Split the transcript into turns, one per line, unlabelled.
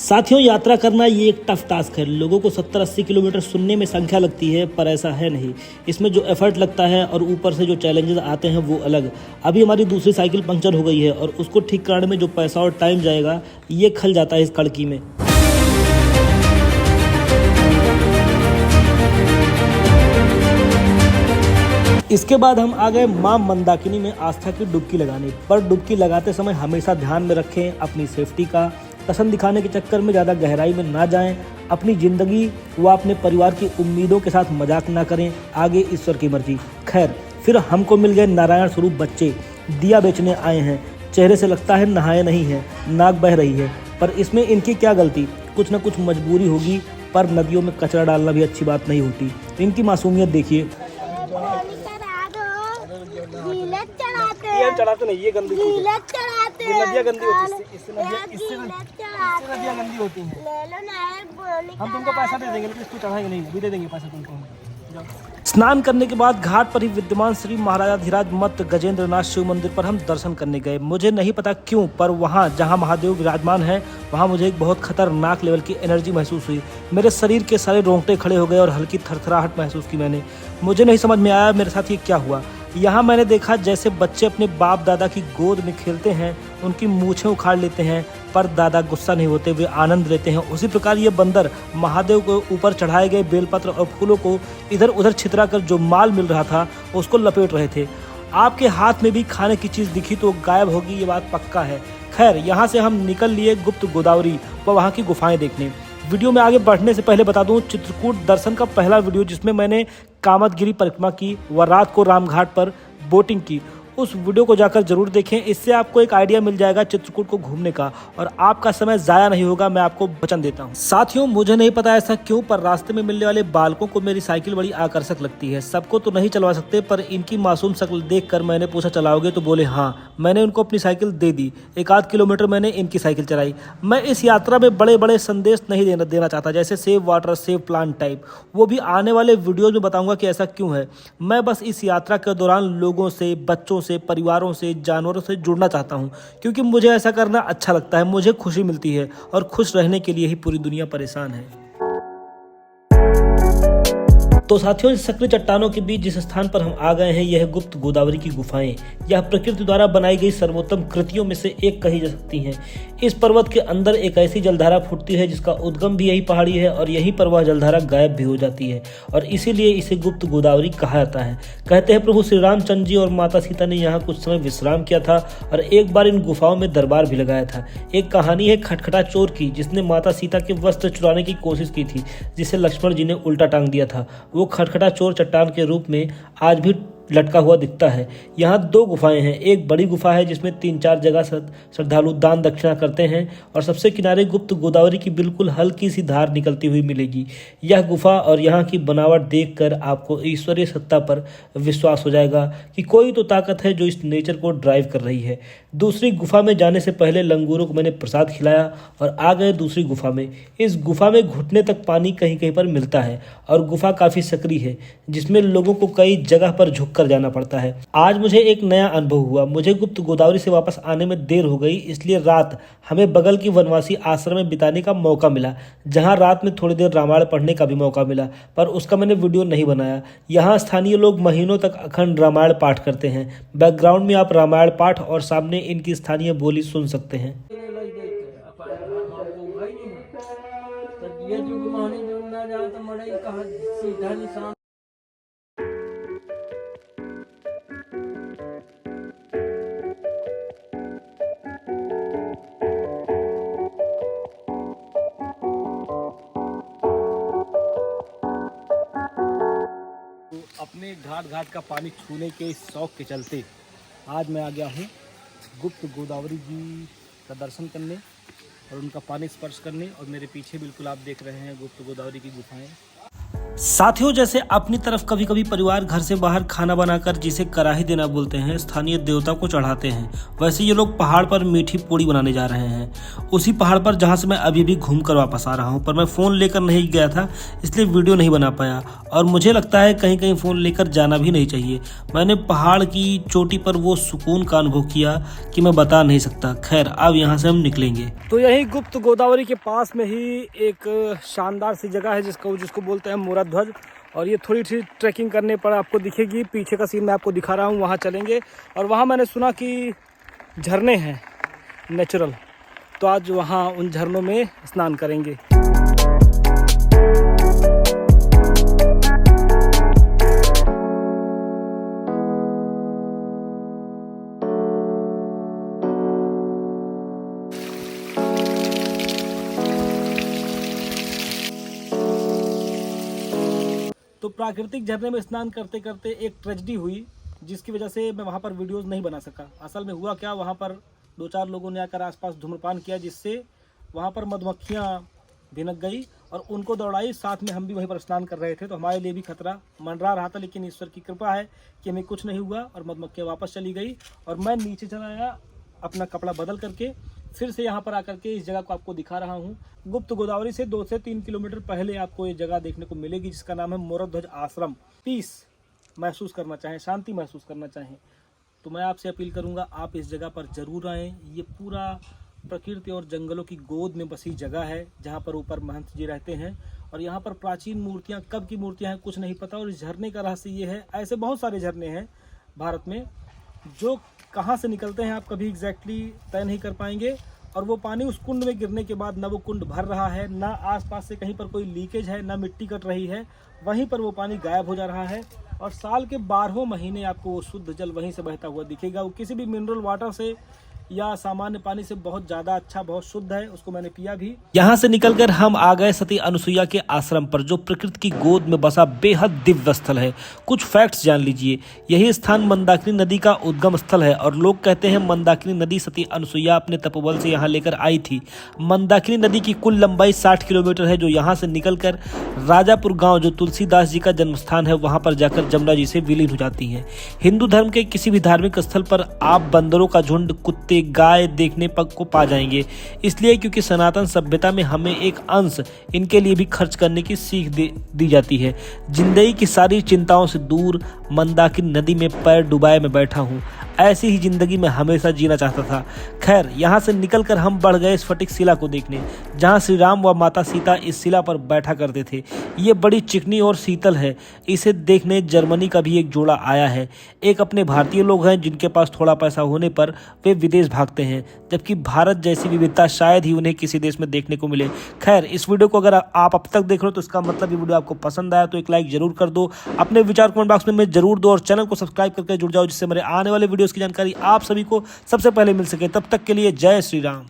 साथियों, यात्रा करना ये एक टफ टास्क है। लोगों को 70-80 किलोमीटर सुनने में संख्या लगती है, पर ऐसा है नहीं। इसमें जो एफर्ट लगता है और ऊपर से जो चैलेंजेस आते हैं वो अलग। अभी हमारी दूसरी साइकिल पंक्चर हो गई है और उसको ठीक कराने में जो पैसा और टाइम जाएगा ये खल जाता है इस कड़की में। इसके बाद हम आ गए मां मंदाकिनी में आस्था की डुबकी लगाने। पर डुबकी लगाते समय हमेशा ध्यान में रखें अपनी सेफ्टी का। कसम दिखाने के चक्कर में ज़्यादा गहराई में ना जाएं। अपनी ज़िंदगी व अपने परिवार की उम्मीदों के साथ मजाक ना करें। आगे ईश्वर की मर्जी। खैर, फिर हमको मिल गए नारायण स्वरूप बच्चे। दिया बेचने आए हैं। चेहरे से लगता है नहाए नहीं है, नाक बह रही है, पर इसमें इनकी क्या गलती। कुछ न कुछ मजबूरी होगी, पर नदियों में कचरा डालना भी अच्छी बात नहीं होती। इनकी मासूमियत देखिए। चढ़ाते नहीं, ये गंदी चढ़ाते हैं। नदियाँ गंदी होती है, इससे नदियाँ गंदी होती हैं। हम तुमको पैसा दे देंगे, लेकिन इसको चढ़ाएंगे नहीं, अभी दे देंगे पैसा तुमको। स्नान करने के बाद घाट पर ही विद्यमान श्री महाराजाधिराज मत गजेंद्रनाथ शिव मंदिर पर हम दर्शन करने गए। मुझे नहीं पता क्यों, पर वहाँ जहाँ महादेव विराजमान है वहाँ मुझे एक बहुत खतरनाक लेवल की एनर्जी महसूस हुई। मेरे शरीर के सारे रोंगटे खड़े हो गए और हल्की थरथराहट महसूस की मैंने। मुझे नहीं समझ में आया मेरे साथ ये क्या हुआ। यहाँ मैंने देखा जैसे बच्चे अपने बाप दादा की गोद में खेलते हैं, उनकी मूछें उखाड़ लेते हैं, पर दादा गुस्सा नहीं होते, वे आनंद लेते हैं। उसी प्रकार ये बंदर महादेव को ऊपर चढ़ाए गए बेलपत्र और फूलों को इधर उधर छितरा कर जो माल मिल रहा था उसको लपेट रहे थे। आपके हाथ में भी खाने की चीज़ दिखी तो गायब होगी, ये बात पक्का है। खैर, यहाँ से हम निकल लिए गुप्त गोदावरी व वहाँ की गुफाएं देखने। वीडियो में आगे बढ़ने से पहले बता दूं, चित्रकूट दर्शन का पहला वीडियो जिसमें मैंने कामतगिरी परिक्रमा की व रात को रामघाट पर बोटिंग की, उस वीडियो को जाकर जरूर देखें। इससे आपको एक आइडिया मिल जाएगा चित्रकूट को घूमने का और आपका समय ज़ाया नहीं होगा, मैं आपको वचन देता हूँ। साथियों, मुझे नहीं पता ऐसा क्यों, पर रास्ते में मिलने वाले बालकों को मेरी साइकिल बड़ी आकर्षक लगती है। सबको तो नहीं चलवा सकते, पर इनकी मासूम शक्ल देखकर मैंने पूछा चलाओगे, तो बोले हाँ। मैंने उनको अपनी साइकिल दे दी। 1-8 किलोमीटर मैंने इनकी साइकिल चलाई। मैं इस यात्रा में बड़े बड़े संदेश नहीं देना चाहता, जैसे save water save plant type. वो भी आने वाले वीडियोज में बताऊंगा कि ऐसा क्यों है। मैं बस इस यात्रा के दौरान लोगों से, बच्चों से, परिवारों से, जानवरों से जुड़ना चाहता हूं, क्योंकि मुझे ऐसा करना अच्छा लगता है। मुझे खुशी मिलती है और खुश रहने के लिए ही पूरी दुनिया परेशान है। तो साथियों, इस सक्रिय चट्टानों के बीच जिस स्थान पर हम आ गए हैं यह गुप्त गोदावरी की गुफाएं। यह प्रकृति द्वारा बनाई गई सर्वोत्तम कृतियों में से एक कही जा सकती हैं। इस पर्वत के अंदर एक ऐसी जलधारा फूटती है जिसका उद्गम भी यही पहाड़ी है और यहीं पर वह जलधारा गायब भी हो जाती है और इसीलिए इसे गुप्त गोदावरी कहा जाता है। कहते हैं प्रभु श्री रामचंद्र जी और माता सीता ने यहाँ कुछ समय विश्राम किया था और एक बार इन गुफाओं में दरबार भी लगाया था। एक कहानी है खटखटा चोर की, जिसने माता सीता के वस्त्र चुराने की कोशिश की थी, जिसे लक्ष्मण जी ने उल्टा टांग दिया था। वो खटखटा चोर चट्टान के रूप में आज भी लटका हुआ दिखता है। यहाँ 2 गुफाएं हैं। एक बड़ी गुफा है जिसमें 3-4 जगह श्रद्धालु दान दक्षिणा करते हैं और सबसे किनारे गुप्त गोदावरी की बिल्कुल हल्की सी धार निकलती हुई मिलेगी। यह गुफा और यहाँ की बनावट देखकर आपको ईश्वरीय सत्ता पर विश्वास हो जाएगा कि कोई तो ताकत है जो इस नेचर को ड्राइव कर रही है। दूसरी गुफा में जाने से पहले लंगूरों को मैंने प्रसाद खिलाया और आ गए दूसरी गुफा में। इस गुफा में घुटने तक पानी कहीं कहीं पर मिलता है और गुफा काफी सक्रिय है, जिसमें लोगों को कई जगह पर झुक कर जाना पड़ता है। आज मुझे एक नया अनुभव हुआ। मुझे गुप्त गोदावरी से वापस आने में देर हो गई, इसलिए रात हमें बगल की वनवासी आश्रम में बिताने का मौका मिला, जहां रात में थोड़ी देर रामायण पढ़ने का भी मौका मिला, पर उसका मैंने वीडियो नहीं बनाया। यहाँ स्थानीय लोग महीनों तक अखंड रामायण पाठ करते हैं। बैकग्राउंड में आप रामायण पाठ और सामने इनकी स्थानीय बोली सुन सकते हैं। अपने घाट का पानी छूने के शौक के चलते आज मैं आ गया हूँ गुप्त गोदावरी जी का दर्शन करने और उनका पानी स्पर्श करने। और मेरे पीछे बिल्कुल आप देख रहे हैं गुप्त गोदावरी की गुफाएं। साथियों, जैसे अपनी तरफ कभी कभी परिवार घर से बाहर खाना बनाकर जिसे कराही देना बोलते हैं स्थानीय देवता को चढ़ाते हैं, वैसे ये लोग पहाड़ पर मीठी पूड़ी बनाने जा रहे हैं। उसी पहाड़ पर जहां से मैं अभी भी घूम कर वापस आ रहा हूं, पर मैं फ़ोन लेकर नहीं गया था इसलिए वीडियो नहीं बना पाया। और मुझे लगता है कहीं कहीं फ़ोन लेकर जाना भी नहीं चाहिए। मैंने पहाड़ की चोटी पर वो सुकून का अनुभव किया कि मैं बता नहीं सकता। खैर, अब यहाँ से हम निकलेंगे। तो यही गुप्त गोदावरी के पास में ही एक शानदार सी जगह है जिसको बोलते हैं मोरा ध्वज। और ये थोड़ी सी ट्रैकिंग करने पर आपको दिखेगी। पीछे का सीन मैं आपको दिखा रहा हूँ, वहाँ चलेंगे। और वहाँ मैंने सुना कि झरने हैं नेचुरल, तो आज वहाँ उन झरनों में स्नान करेंगे। तो प्राकृतिक झरने में स्नान करते करते एक ट्रेजेडी हुई, जिसकी वजह से मैं वहाँ पर वीडियोस नहीं बना सका। असल में हुआ क्या, वहाँ पर 2-4 लोगों ने आकर आसपास धूम्रपान किया, जिससे वहाँ पर मधुमक्खियाँ भिनक गई और उनको दौड़ाई। साथ में हम भी वहीं पर स्नान कर रहे थे, तो हमारे लिए भी खतरा मंडरा रहा था। लेकिन ईश्वर की कृपा है कि हमें कुछ नहीं हुआ और मधुमक्खियाँ वापस चली गई। और मैं नीचे चला आया अपना कपड़ा बदल करके, फिर से यहाँ पर आकर के इस जगह को आपको दिखा रहा हूँ। गुप्त गोदावरी से 2 से 3 किलोमीटर पहले आपको ये जगह देखने को मिलेगी, जिसका नाम है मोरा ध्वज आश्रम। पीस महसूस करना चाहें, शांति महसूस करना चाहें, तो मैं आपसे अपील करूँगा आप इस जगह पर ज़रूर आएँ। ये पूरा प्रकृति और जंगलों की गोद में बसी जगह है, जहाँ पर ऊपर महंत जी रहते हैं। और यहाँ पर प्राचीन मूर्तियाँ, कब की मूर्तियाँ हैं कुछ नहीं पता। और इस झरने का रहस्य ये है, ऐसे बहुत सारे झरने हैं भारत में जो कहाँ से निकलते हैं आप कभी एग्जैक्टली तय नहीं कर पाएंगे। और वो पानी उस कुंड में गिरने के बाद ना वो कुंड भर रहा है, ना आसपास से कहीं पर कोई लीकेज है, ना मिट्टी कट रही है, वहीं पर वो पानी गायब हो जा रहा है। और साल के 12 महीने आपको वो शुद्ध जल वहीं से बहता हुआ दिखेगा। वो किसी भी मिनरल वाटर से या सामान्य पानी से बहुत ज़्यादा अच्छा, बहुत शुद्ध है। उसको मैंने पिया भी। यहाँ से निकलकर हम आ गए सती अनुसुईया के आश्रम पर, जो प्रकृति की गोद में बसा बेहद दिव्य स्थल है। कुछ फैक्ट्स जान लीजिए। यही स्थान मंदाकिनी नदी का उद्गम स्थल है और लोग कहते हैं मंदाकिनी नदी सती अनुसुईया अपने तपोबल से यहाँ लेकर आई थी। मंदाकिनी नदी की कुल लंबाई 60 किलोमीटर है, जो यहाँ से निकलकर राजापुर गाँव, जो तुलसीदास जी का जन्मस्थान है, वहाँ पर जाकर जमुना जी से विलीन हो जाती है। हिंदू धर्म के किसी भी धार्मिक स्थल पर आप बंदरों का झुंड, कुत्ते, गाय देखने को पा जाएंगे। इसलिए क्योंकि सनातन सभ्यता में हमें एक अंश इनके लिए भी खर्च करने की सीख दी जाती है। जिंदगी की सारी चिंताओं से दूर मंदाकिनी नदी में पैर डुबाए मैं बैठा हूँ। ऐसी ही जिंदगी में हमेशा जीना चाहता था। खैर, यहाँ से निकलकर हम बढ़ गए स्फटिक शिला को देखने, जहाँ श्री राम व माता सीता इस शिला पर बैठा करते थे। ये बड़ी चिकनी और शीतल है। इसे देखने जर्मनी का भी एक जोड़ा आया है। एक अपने भारतीय लोग हैं जिनके पास थोड़ा पैसा होने पर वे विदेश भागते हैं, जबकि भारत जैसी विविधता शायद ही उन्हें किसी देश में देखने को मिले। खैर, इस वीडियो को अगर आप अब तक देख रहे हो तो इसका मतलब ये वीडियो आपको पसंद आया तो एक लाइक जरूर कर दो। अपने विचार कमेंट बॉक्स में जरूर दो और चैनल को सब्सक्राइब करके जुड़ जाओ, जिससे मेरे आने वाले वीडियोस की जानकारी आप सभी को सबसे पहले मिल सके। तब तक के लिए जय श्री राम।